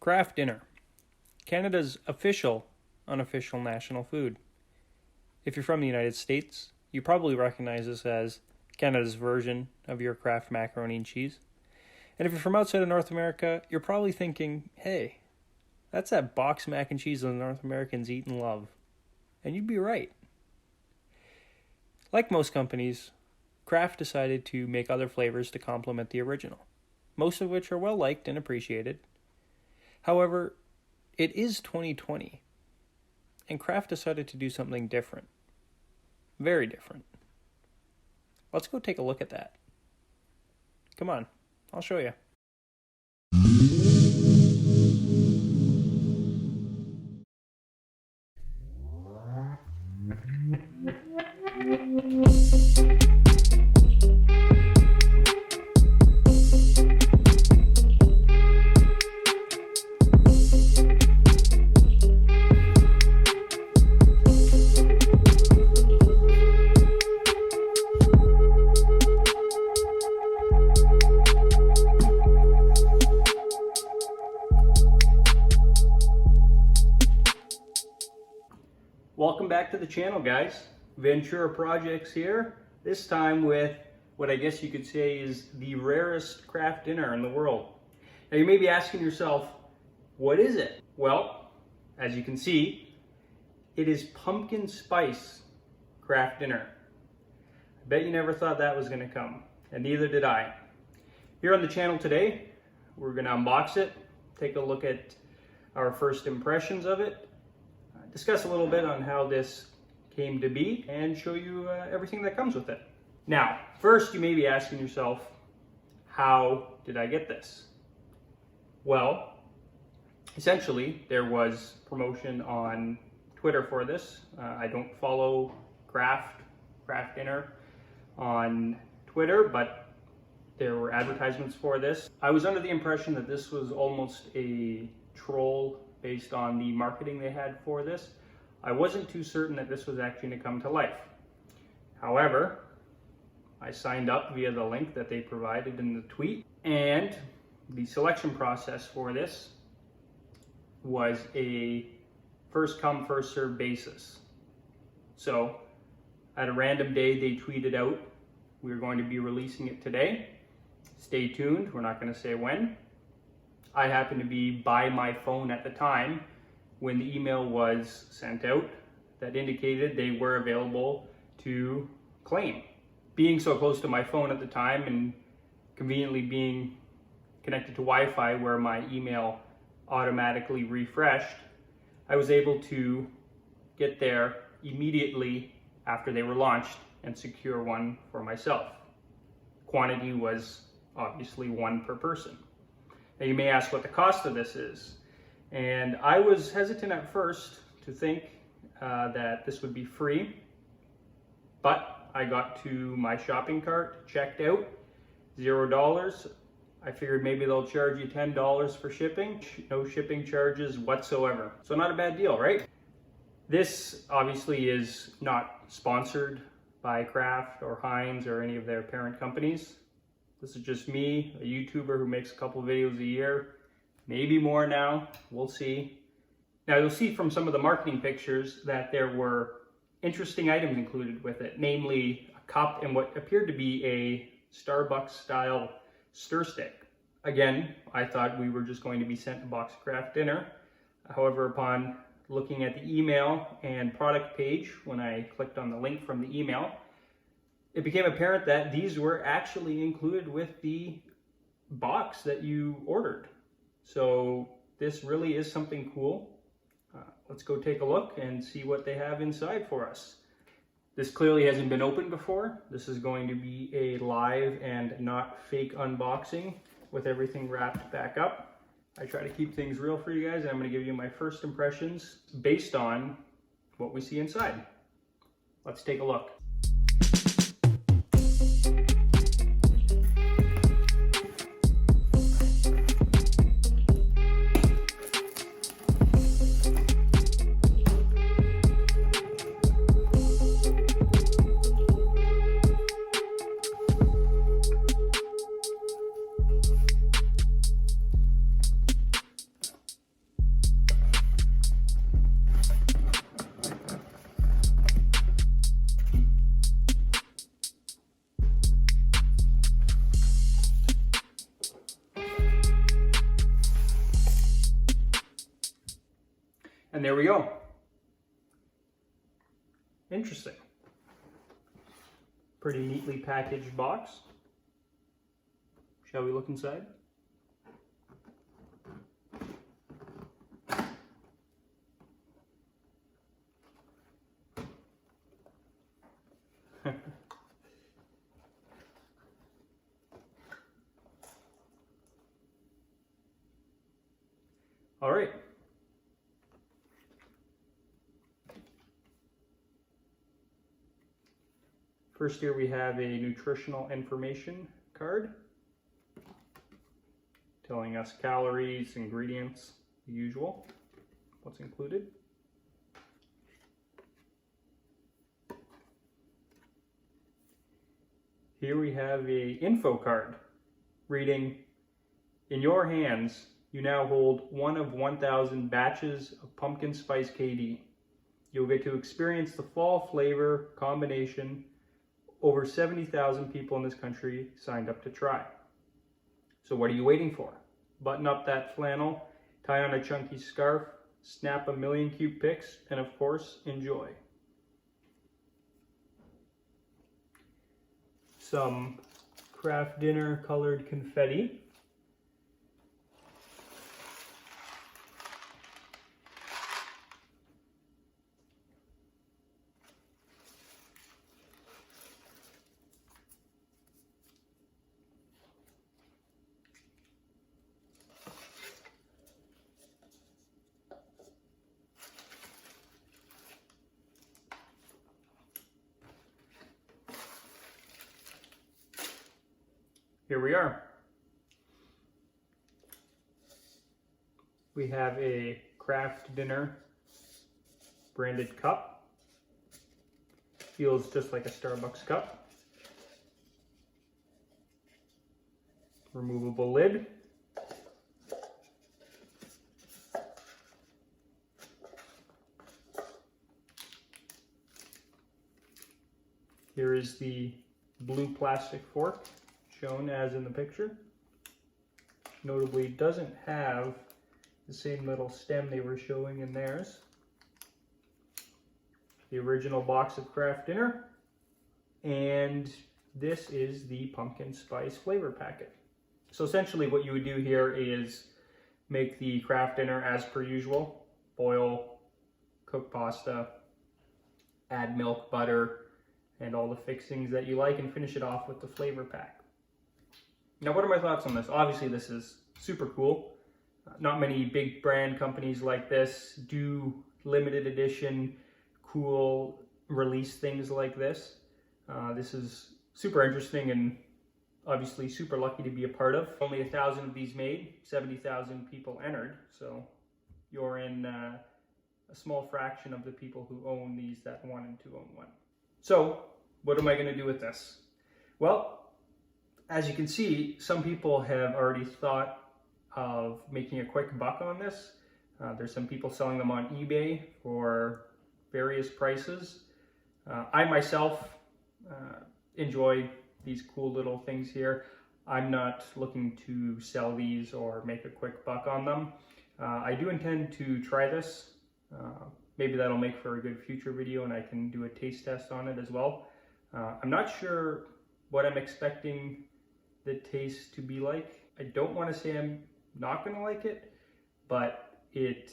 Kraft Dinner, Canada's official, unofficial national food. If you're from the United States, you probably recognize this as Canada's version of your Kraft macaroni and cheese. And if you're from outside of North America, you're probably thinking, hey, that's that box mac and cheese that the North Americans eat and love. And you'd be right. Like most companies, Kraft decided to make other flavors to complement the original, most of which are well liked and appreciated. However, it is 2020, and Kraft decided to do something different. Very different. Let's go take a look at that. Come on, I'll show you. Welcome back to the channel, guys. Ventura Projects here, this time with what I guess you could say is the rarest Kraft dinner in the world. Now you may be asking yourself, what is it? Well, as you can see, it is Pumpkin Spice Kraft Dinner. I bet you never thought that was going to come, and neither did I. Here on the channel today, we're going to unbox it, take a look at our first impressions of it, discuss a little bit on how this came to be, and show you everything that comes with it. Now, first you may be asking yourself, how did I get this? Well, essentially there was promotion on Twitter for this. I don't follow Kraft Dinner on Twitter, but there were advertisements for this. I was under the impression that this was almost a troll based on the marketing they had for this. I wasn't too certain that this was actually going to come to life. However, I signed up via the link that they provided in the tweet, and the selection process for this was a first come, first served basis. So at a random day they tweeted out, we're going to be releasing it today. Stay tuned, we're not going to say when. I happened to be by my phone at the time when the email was sent out that indicated they were available to claim. Being so close to my phone at the time and conveniently being connected to Wi-Fi where my email automatically refreshed, I was able to get there immediately after they were launched and secure one for myself. Quantity was obviously one per person. Now you may ask what the cost of this is. And I was hesitant at first to think that this would be free, but I got to my shopping cart, checked out, $0. I figured maybe they'll charge you $10 for shipping, no shipping charges whatsoever. So not a bad deal, right? This obviously is not sponsored by Kraft or Heinz or any of their parent companies. This is just me, a YouTuber who makes a couple videos a year, maybe more now, we'll see. Now you'll see from some of the marketing pictures that there were interesting items included with it, namely a cup and what appeared to be a Starbucks style stir stick. Again, I thought we were just going to be sent a box of Kraft Dinner. However, upon looking at the email and product page, when I clicked on the link from the email, it became apparent that these were actually included with the box that you ordered. So this really is something cool. Let's go take a look and see what they have inside for us. This clearly hasn't been opened before. This is going to be a live and not fake unboxing with everything wrapped back up. I try to keep things real for you guys, and I'm going to give you my first impressions based on what we see inside. Let's take a look. And there we go. Interesting. Pretty neatly packaged box. Shall we look inside? All right. First here we have a nutritional information card telling us calories, ingredients, the usual, what's included. Here we have a info card reading, "In your hands, you now hold one of 1,000 batches of Pumpkin Spice KD. You'll get to experience the fall flavor combination over 70,000 people in this country signed up to try. So what are you waiting for? Button up that flannel, tie on a chunky scarf, snap a million cute pics, and of course, enjoy." Some Kraft Dinner colored confetti. Here we are. We have a Kraft Dinner branded cup. Feels just like a Starbucks cup. Removable lid. Here is the blue plastic fork, shown as in the picture. Notably, it doesn't have the same little stem they were showing in theirs. The original box of Kraft Dinner, and this is the pumpkin spice flavor packet. So essentially what you would do here is make the Kraft Dinner as per usual. Boil, cook pasta, add milk, butter, and all the fixings that you like, and finish it off with the flavor pack. Now, what are my thoughts on this? Obviously, this is super cool. Not many big brand companies like this do limited edition, cool release things like this. This is super interesting and obviously super lucky to be a part of. Only 1,000 of these made, 70,000 people entered, so you're in a small fraction of the people who own these that wanted to own one. So, what am I going to do with this? Well, as you can see, some people have already thought of making a quick buck on this. There's some people selling them on eBay for various prices. I myself enjoy these cool little things here. I'm not looking to sell these or make a quick buck on them. I do intend to try this. Maybe that'll make for a good future video and I can do a taste test on it as well. I'm not sure what I'm expecting the taste to be like. I don't want to say I'm not going to like it, but it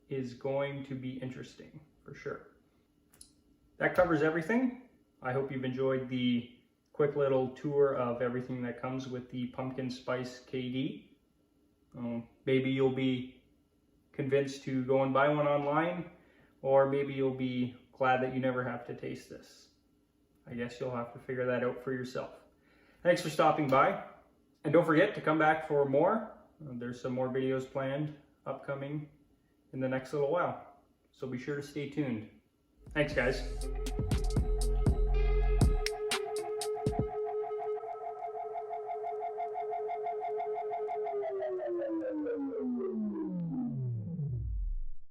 is going to be interesting for sure. That covers everything. I hope you've enjoyed the quick little tour of everything that comes with the Pumpkin Spice KD. Maybe you'll be convinced to go and buy one online, or maybe you'll be glad that you never have to taste this. I guess you'll have to figure that out for yourself. Thanks for stopping by, and don't forget to come back for more. There's some more videos planned upcoming in the next little while, so be sure to stay tuned. Thanks, guys.